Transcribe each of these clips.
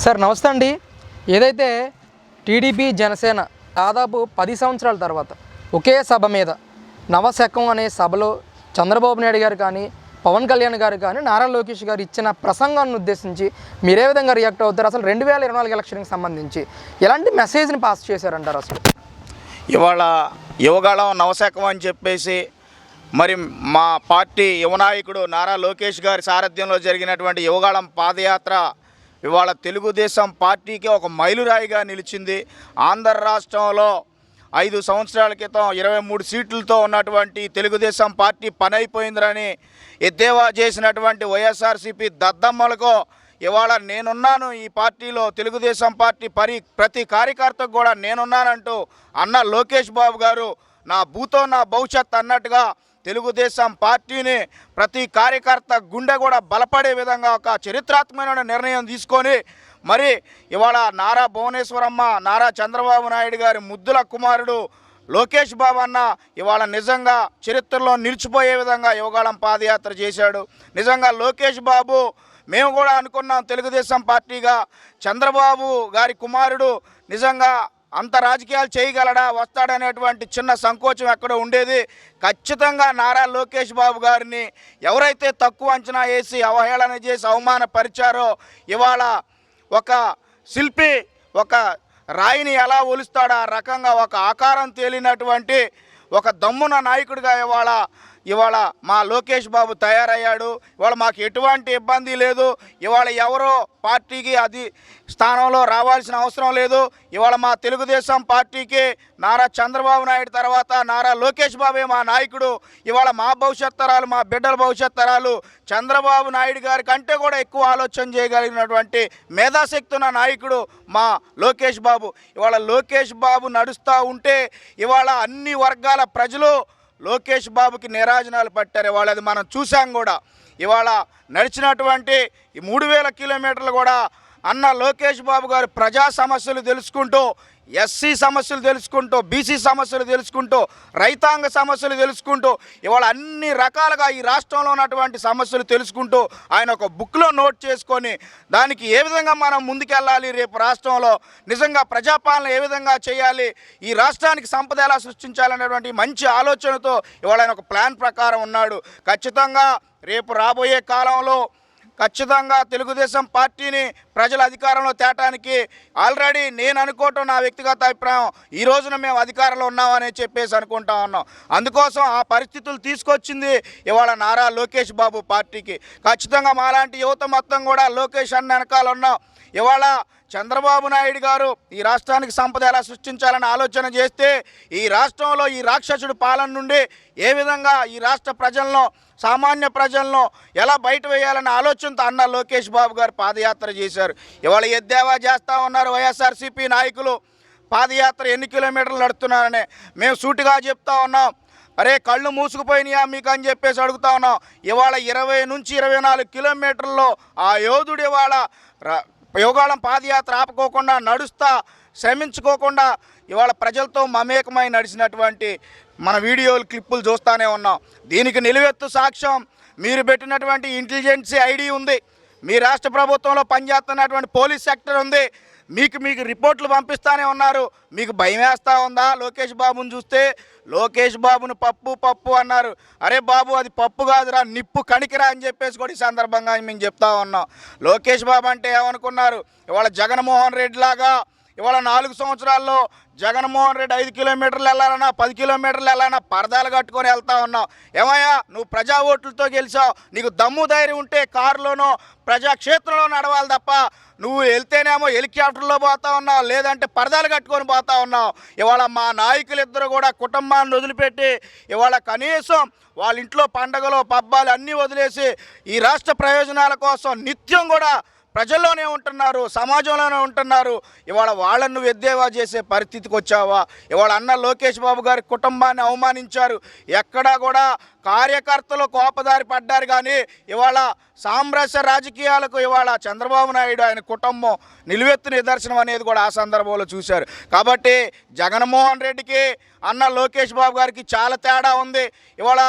Sir నమస్తే అండి. ఏదైతే టీడీపీ జనసేన దాదాపు 10 సంవత్సరాల తర్వాత ఒకే సభ మీద నవశకం అనే సభలో చంద్రబాబు నాయుడు గారు కానీ పవన్ కళ్యాణ్ గారు కానీ నారా లోకేష్ గారు ఇచ్చిన ప్రసంగాన్ని ఉద్దేశించి మీరే విధంగా రియాక్ట్ అవుతారు? అసలు 2024 ఎలక్షన్కి సంబంధించి ఎలాంటి మెసేజ్ని పాస్ చేశారంటారు? అసలు ఇవాళ యువగాళం నవశకం అని చెప్పేసి మరి మా పార్టీ యువనాయకుడు నారా లోకేష్ గారి సారథ్యంలో జరిగినటువంటి యువగాళం పాదయాత్ర ఇవాళ తెలుగుదేశం పార్టీకి ఒక మైలురాయిగా నిలిచింది. ఆంధ్ర రాష్ట్రంలో 5 సంవత్సరాల క్రితం 23 సీట్లతో ఉన్నటువంటి తెలుగుదేశం పార్టీ పని అయిపోయిందని ఎద్దేవా చేసినటువంటి వైఎస్ఆర్సీపీ దద్దమ్మలకు ఇవాళ నేనున్నాను ఈ పార్టీలో, తెలుగుదేశం పార్టీ ప్రతి కార్యకర్తకు కూడా నేనున్నానంటూ అన్న లోకేష్ బాబు గారు నా భూతో నా భవిష్యత్ అన్నట్టుగా తెలుగుదేశం పార్టీని ప్రతి కార్యకర్త గుండె కూడా బలపడే విధంగా ఒక చరిత్రాత్మకమైన నిర్ణయం తీసుకొని మరి ఇవాళ నారా భువనేశ్వరమ్మ, నారా చంద్రబాబు నాయుడు గారి ముద్దుల కుమారుడు లోకేష్ బాబు అన్న ఇవాళ నిజంగా చరిత్రలో నిలిచిపోయే విధంగా యువగాళం పాదయాత్ర చేశాడు. నిజంగా లోకేష్ బాబు మేము కూడా అనుకున్నాం తెలుగుదేశం పార్టీగా చంద్రబాబు గారి కుమారుడు నిజంగా అంత రాజకీయాలు చేయగలడా, వస్తాడనేటువంటి చిన్న సంకోచం ఎక్కడ ఉండేది. ఖచ్చితంగా నారా లోకేష్ బాబు గారిని ఎవరైతే తక్కువ అంచనా వేసి అవహేళన చేసి అవమానపరిచారో ఇవాళ ఒక శిల్పి ఒక రాయిని ఎలా ఒలుస్తాడో ఆ రకంగా ఒక ఆకారం తేలినటువంటి ఒక దమ్మున నాయకుడిగా ఇవాళ మా లోకేష్ బాబు తయారయ్యాడు. ఇవాళ మాకు ఎటువంటి ఇబ్బంది లేదు. ఇవాళ ఎవరో పార్టీకి అది స్థానంలో రావాల్సిన అవసరం లేదు. ఇవాళ మా తెలుగుదేశం పార్టీకి నారా చంద్రబాబు నాయుడు తర్వాత నారా లోకేష్ బాబే మా నాయకుడు. ఇవాళ మా భవిష్యత్ తరాలు, మా బిడ్డల భవిష్యత్ తరాలు చంద్రబాబు నాయుడు గారి కంటే కూడా ఎక్కువ ఆలోచన చేయగలిగినటువంటి మేధాశక్తి ఉన్న నాయకుడు మా లోకేష్ బాబు. ఇవాళ లోకేష్ బాబు నడుస్తూ ఉంటే ఇవాళ అన్ని వర్గాల ప్రజలు లోకేష్ బాబుకి నీరాజనాలు పట్టారు. ఇవాళ అది మనం చూసాం కూడా. ఇవాళ నడిచినటువంటి ఈ 3000 కిలోమీటర్లు కూడా అన్న లోకేష్ బాబు గారు ప్రజా సమస్యలు తెలుసుకుంటూ, ఎస్సీ సమస్యలు తెలుసుకుంటూ, బీసీ సమస్యలు తెలుసుకుంటూ, రైతాంగ సమస్యలు తెలుసుకుంటూ ఇవాళ అన్ని రకాలుగా ఈ రాష్ట్రంలో ఉన్నటువంటి సమస్యలు తెలుసుకుంటూ ఆయన ఒక బుక్లో నోట్ చేసుకొని దానికి ఏ విధంగా మనం ముందుకెళ్ళాలి, రేపు రాష్ట్రంలో నిజంగా ప్రజాపాలన ఏ విధంగా చేయాలి, ఈ రాష్ట్రానికి సంపద ఎలా సృష్టించాలనేటువంటి మంచి ఆలోచనతో ఇవాళ ఆయన ఒక ప్లాన్ ప్రకారం ఉన్నాడు. ఖచ్చితంగా రేపు రాబోయే కాలంలో ఖచ్చితంగా తెలుగుదేశం పార్టీని ప్రజల అధికారంలో తేటానికి ఆల్రెడీ నేను అనుకోవటం నా వ్యక్తిగత అభిప్రాయం, ఈ రోజున మేము అధికారంలో ఉన్నామని చెప్పేసి అనుకుంటా ఉన్నాం. అందుకోసం ఆ పరిస్థితులు తీసుకొచ్చింది ఇవాళ నారా లోకేష్ బాబు పార్టీకి. ఖచ్చితంగా మాలాంటి యువత మొత్తం కూడా లోకేష్ అన్న వెనకాల ఉన్నాం. ఇవాళ చంద్రబాబు నాయుడు గారు ఈ రాష్ట్రానికి సంపద ఎలా సృష్టించాలని ఆలోచన చేస్తే ఈ రాష్ట్రంలో ఈ రాక్షసుడి పాలన నుండి ఏ విధంగా ఈ రాష్ట్ర ప్రజలను, సామాన్య ప్రజలను ఎలా బయట వేయాలనే ఆలోచనతో అన్న లోకేష్ బాబు గారు పాదయాత్ర చేశారు. ఇవాళ ఎద్దేవా చేస్తూ ఉన్నారు వైఎస్ఆర్సీపీ నాయకులు పాదయాత్ర ఎన్ని కిలోమీటర్లు నడుస్తున్నారని. మేము సూటిగా చెప్తా ఉన్నాం, అరే కళ్ళు మూసుకుపోయినాయా మీకు అని చెప్పేసి అడుగుతా ఉన్నాం. ఇవాళ 20 నుంచి 24 కిలోమీటర్లలో ఆ యోధుడు ఇవాళ యువగాళం పాదయాత్ర ఆపుకోకుండా నడుస్తా శ్రమించుకోకుండా ఇవాళ ప్రజలతో మమేకమై నడిచినటువంటి మన వీడియోలు క్లిప్పులు చూస్తూనే ఉన్నాం. దీనికి నిలువెత్తు సాక్ష్యం మీరు పెట్టినటువంటి ఇంటెలిజెన్సీ ఐడి ఉంది, మీ రాష్ట్ర ప్రభుత్వంలో పనిచేస్తున్నటువంటి పోలీస్ సెక్టర్ ఉంది, మీకు రిపోర్ట్లు పంపిస్తూనే ఉన్నారు. మీకు భయం వేస్తూ ఉందా లోకేష్ బాబుని చూస్తే? లోకేష్ బాబును పప్పు అన్నారు. అరే బాబు అది పప్పు కాదురా, నిప్పు కణికిరా అని చెప్పేసి కూడా ఈ సందర్భంగా మేము చెప్తా ఉన్నాం. లోకేష్ బాబు అంటే ఏమనుకున్నారు? ఇవాళ జగన్మోహన్ రెడ్డి లాగా ఇవాళ 4 సంవత్సరాల్లో జగన్మోహన్ రెడ్డి 5 కిలోమీటర్లు వెళ్ళాలన్నా 10 కిలోమీటర్లు వెళ్ళాలన్నా పరదాలు కట్టుకొని వెళ్తా ఉన్నావు. ఏమయ్యా నువ్వు ప్రజా ఓట్లతో గెలిచావు, నీకు దమ్ము ధైర్యం ఉంటే కారులోనో ప్రజాక్షేత్రంలో నడవాలి తప్ప నువ్వు వెళ్తేనేమో హెలికాప్టర్లో పోతా ఉన్నావు, లేదంటే పరదాలు కట్టుకొని పోతా ఉన్నావు. ఇవాళ మా నాయకులిద్దరు కూడా కుటుంబాన్ని వదిలిపెట్టి ఇవాళ కనీసం వాళ్ళ ఇంట్లో పండగలు పబ్బాలు అన్నీ వదిలేసి ఈ రాష్ట్ర ప్రయోజనాల కోసం నిత్యం కూడా ప్రజల్లోనే ఉంటున్నారు, సమాజంలోనే ఉంటున్నారు. ఇవాళ వాళ్ళను నువ్వు ఎద్దేవా చేసే పరిస్థితికి వచ్చావా? ఇవాళ అన్న లోకేష్ బాబు గారి కుటుంబాన్ని అవమానించారు. ఎక్కడా కూడా కార్యకర్తలు కోపదారి పడ్డారు కానీ ఇవాళ సామ్రాజ్య రాజకీయాలకు ఇవాళ చంద్రబాబు నాయుడు ఆయన కుటుంబం నిలువెత్తు నిదర్శనం అనేది కూడా ఆ సందర్భంలో చూశారు. కాబట్టి జగన్మోహన్ రెడ్డికి అన్న లోకేష్ బాబు గారికి చాలా తేడా ఉంది. ఇవాళ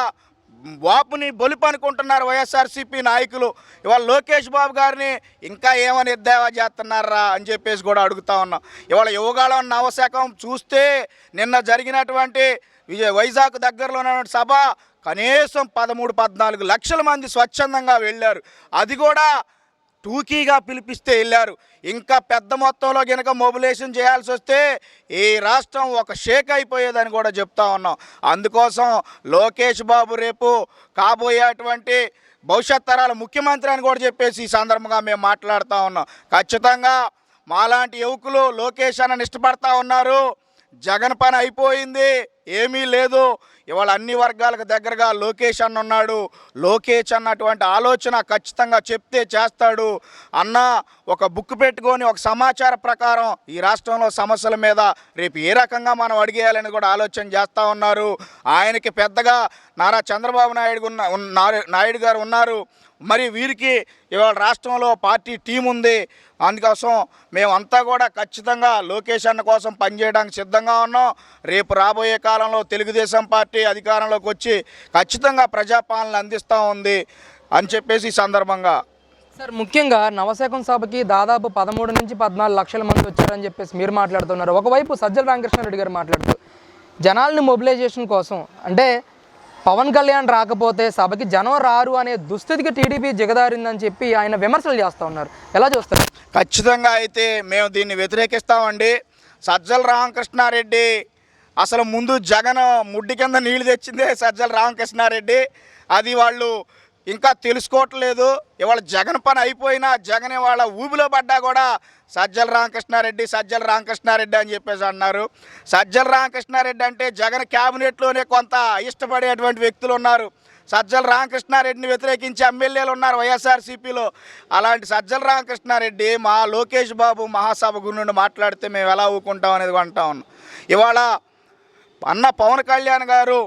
వాపుని బొలిపు అనుకుంటున్నారు వైఎస్ఆర్సీపీ నాయకులు. ఇవాళ లోకేష్ బాబు గారిని ఇంకా ఏమని ఎద్దేవా చేస్తున్నారా అని చెప్పేసి కూడా అడుగుతా ఉన్నాం. ఇవాళ యువగాళం నవశకం చూస్తే నిన్న జరిగినటువంటి వైజాగ్ దగ్గరలో ఉన్నటువంటి సభ కనీసం 13-14 లక్షల మంది స్వచ్ఛందంగా వెళ్ళారు. అది కూడా టూకీగా పిలిపిస్తే వెళ్ళారు. ఇంకా పెద్ద మొత్తంలో కనుక మొబిలైజేషన్ చేయాల్సి వస్తే ఈ రాష్ట్రం ఒక షేక్ అయిపోయేదని కూడా చెప్తా ఉన్నాం. అందుకోసం లోకేష్ బాబు రేపు కాబోయేటువంటి భవిష్యత్ తరాల ముఖ్యమంత్రి అని కూడా చెప్పేసి ఈ సందర్భంగా మేము మాట్లాడుతూ ఉన్నాం. ఖచ్చితంగా మాలాంటి యువకులు లోకేష్ అన్నని ఇష్టపడతా ఉన్నారు. జగన్ పని అయిపోయింది, ఏమీ లేదు. ఇవాళ అన్ని వర్గాలకు దగ్గరగా లోకేష్ అన్న ఉన్నాడు. లోకేష్ అన్నటువంటి ఆలోచన ఖచ్చితంగా చెప్తే చేస్తాడు. అన్న ఒక బుక్ పెట్టుకొని ఒక సమాచార ప్రకారం ఈ రాష్ట్రంలో సమస్యల మీద రేపు ఏ రకంగా మనం అడిగేయాలని కూడా ఆలోచన చేస్తూ ఉన్నారు. ఆయనకి పెద్దగా నారా చంద్రబాబు నాయుడు గారు ఉన్నారు. మరి వీరికి ఇవాళ రాష్ట్రంలో పార్టీ టీం ఉంది. అందుకోసం మేమంతా కూడా ఖచ్చితంగా లోకేష్ అన్న కోసం పనిచేయడానికి సిద్ధంగా ఉన్నాం. రేపు రాబోయే కాలంలో తెలుగుదేశం పార్టీ అధికారంలోకి వచ్చి ఖచ్చితంగా ప్రజాపాలన అందిస్తూ ఉంది అని చెప్పేసి ఈ సందర్భంగా సార్, ముఖ్యంగా నవశకం సభకి దాదాపు 13 నుంచి 14 లక్షల మంది వచ్చారని చెప్పేసి మీరు మాట్లాడుతున్నారు. ఒకవైపు సజ్జల రామకృష్ణారెడ్డి గారు మాట్లాడుతూ జనాల్ని మొబిలైజేషన్ కోసం, అంటే పవన్ కళ్యాణ్ రాకపోతే సభకి జనం రారు అనే దుస్థితికి టీడీపీ దిగదారిందని చెప్పి ఆయన విమర్శలు చేస్తూ ఉన్నారు. ఎలా చూస్తారు? ఖచ్చితంగా అయితే మేము దీన్ని వ్యతిరేకిస్తామండి. సజ్జల రామకృష్ణారెడ్డి అసలు ముందు జగన్ ముడ్డి కింద నీళ్లు తెచ్చిందే సజ్జల రామకృష్ణారెడ్డి. అది వాళ్ళు ఇంకా తెలుసుకోవట్లేదు. ఇవాళ జగన్ పని అయిపోయినా జగన్ ఇవాళ ఊబిలో పడ్డా కూడా సజ్జల రామకృష్ణారెడ్డి అని చెప్పేసి అన్నారు. సజ్జల రామకృష్ణారెడ్డి అంటే జగన్ క్యాబినెట్లోనే కొంత ఇష్టపడేటువంటి వ్యక్తులు ఉన్నారు. సజ్జల రామకృష్ణారెడ్డిని వ్యతిరేకించే ఎమ్మెల్యేలు ఉన్నారు వైఎస్ఆర్సీపీలో. అలాంటి సజ్జల రామకృష్ణారెడ్డి మా లోకేష్ బాబు మహాసభ గురించి మాట్లాడితే మేము ఎలా ఊకుంటాం అనేది అంటా ఉన్నాం. ఇవాళ అన్న పవన్ కళ్యాణ్ గారు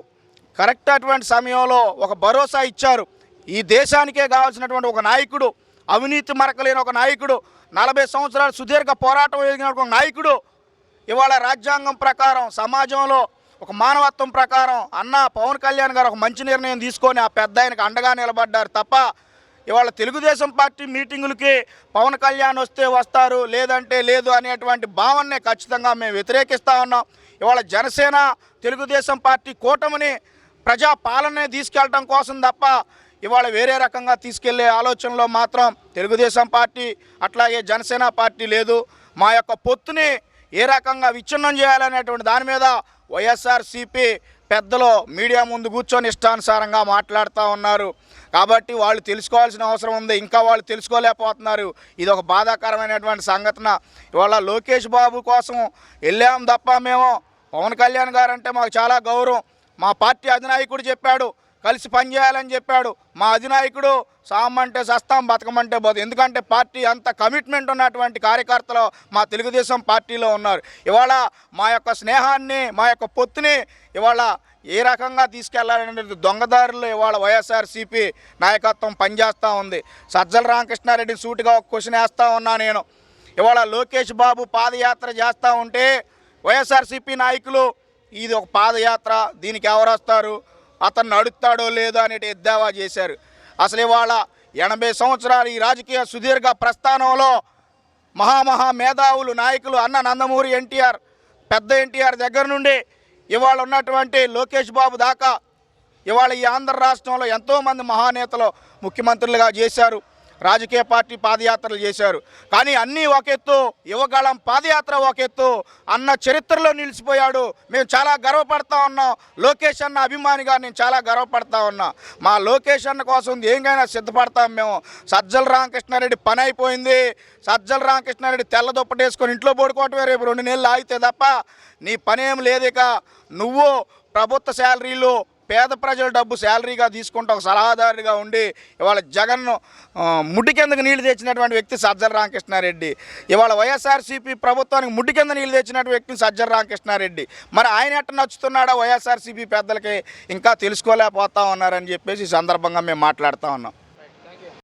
కరెక్ట్ అటువంటి సమయంలో ఒక భరోసా ఇచ్చారు. ఈ దేశానికే కావాల్సినటువంటి ఒక నాయకుడు, అవినీతి మరకలేని ఒక నాయకుడు, 40 సంవత్సరాలు సుదీర్ఘ పోరాటం ఎదిగిన ఒక నాయకుడు ఇవాళ రాజ్యాంగం ప్రకారం సమాజంలో ఒక మానవత్వం ప్రకారం అన్న పవన్ కళ్యాణ్ గారు ఒక మంచి నిర్ణయం తీసుకొని ఆ పెద్ద ఆయనకు అండగా నిలబడ్డారు తప్ప ఇవాళ తెలుగుదేశం పార్టీ మీటింగులకి పవన్ కళ్యాణ్ వస్తే వస్తారు, లేదంటే లేదు అనేటువంటి భావననే ఖచ్చితంగా మేము వ్యతిరేకిస్తూ ఉన్నాం. ఇవాళ జనసేన తెలుగుదేశం పార్టీ కూటమిని ప్రజా పాలనే తీసుకెళ్ళడం కోసం తప్ప ఇవాళ వేరే రకంగా తీసుకెళ్లే ఆలోచనలో మాత్రం తెలుగుదేశం పార్టీ అట్లాగే జనసేన పార్టీ లేదు. మా యొక్క పొత్తుని ఏ రకంగా విచ్ఛిన్నం చేయాలనేటువంటి దాని మీద వైఎస్ఆర్సీపీ పెద్దలు మీడియా ముందు కూర్చొని ఇష్టానుసారంగా మాట్లాడుతూ ఉన్నారు. కాబట్టి వాళ్ళు తెలుసుకోవాల్సిన అవసరం ఉంది, ఇంకా వాళ్ళు తెలుసుకోలేకపోతున్నారు. ఇది ఒక బాధాకరమైనటువంటి సంఘటన. ఇవాళ లోకేష్ బాబు కోసం వెళ్ళాం తప్ప మేము పవన్ కళ్యాణ్ గారు అంటే మాకు చాలా గౌరవం. మా పార్టీ అధినాయకుడు చెప్పాడు కలిసి పనిచేయాలని చెప్పాడు. మా అధినాయకుడు సామంటే సస్తాం, బతకమంటే బతు. ఎందుకంటే పార్టీ అంత కమిట్మెంట్ ఉన్నటువంటి కార్యకర్తలు మా తెలుగుదేశం పార్టీలో ఉన్నారు. ఇవాళ మా యొక్క స్నేహాన్ని, మా యొక్క పొత్తుని ఇవాళ ఏ రకంగా తీసుకెళ్లాలనే దొంగదారులు ఇవాళ వైఎస్ఆర్సీపీ నాయకత్వం పనిచేస్తూ ఉంది. సజ్జల రామకృష్ణారెడ్డి సూటిగా ఒక క్వశ్చన్ వేస్తూ ఉన్నా నేను. ఇవాళ లోకేష్ బాబు పాదయాత్ర చేస్తూ ఉంటే వైఎస్ఆర్సీపీ నాయకులు ఇది ఒక పాదయాత్ర, దీనికి ఎవరు వస్తారు, అతను నడుస్తాడో లేదో అనేటి ఎద్దేవా చేశారు. అసలు ఇవాళ 80 సంవత్సరాలు ఈ రాజకీయ సుదీర్ఘ ప్రస్థానంలో మహా మేధావులు నాయకులు అన్న నందమూరి ఎన్టీఆర్, పెద్ద ఎన్టీఆర్ దగ్గర నుండి ఇవాళ ఉన్నటువంటి లోకేష్ బాబు దాకా ఇవాళ ఈ ఆంధ్ర రాష్ట్రంలో ఎంతోమంది మహానేతలు ముఖ్యమంత్రులుగా చేశారు, రాజకీయ పార్టీ పాదయాత్రలు చేశారు. కానీ అన్నీ ఒక ఎత్తు, యువగాళం పాదయాత్ర ఒక ఎత్తు. అన్న చరిత్రలో నిలిచిపోయాడు. మేము చాలా గర్వపడతా ఉన్నాం. లోకేష్ అన్న అభిమానిగా నేను చాలా గర్వపడతా ఉన్నా. మా లోకేష్ అన్న కోసం ఏంకైనా సిద్ధపడతాం మేము. సజ్జల రామకృష్ణారెడ్డి పని అయిపోయింది. సజ్జల రామకృష్ణారెడ్డి తెల్ల దుప్పటేసుకొని ఇంట్లో పడుకోవటమే రేపు 2 నెలలు ఆగితే తప్ప నీ పనేం లేదు. ఇక నువ్వు ప్రభుత్వ శాలరీలు, పేద ప్రజల డబ్బు శాలరీగా తీసుకుంటూ ఒక సలహాదారుడిగా ఉండి ఇవాళ జగన్ను ముడ్డి కిందకు నీళ్లు తెచ్చినటువంటి వ్యక్తి సజ్జల రామకృష్ణారెడ్డి. ఇవాళ వైఎస్ఆర్సీపీ ప్రభుత్వానికి ముడ్డి కింద నీళ్లు తెచ్చినటువంటి వ్యక్తి సజ్జల రామకృష్ణారెడ్డి. మరి ఆయన ఎట్ట నచ్చుతున్నాడో వైఎస్ఆర్సీపీ పెద్దలకి ఇంకా తెలుసుకోలేకపోతా ఉన్నారని చెప్పేసి ఈ సందర్భంగా మేము మాట్లాడుతూ ఉన్నాం.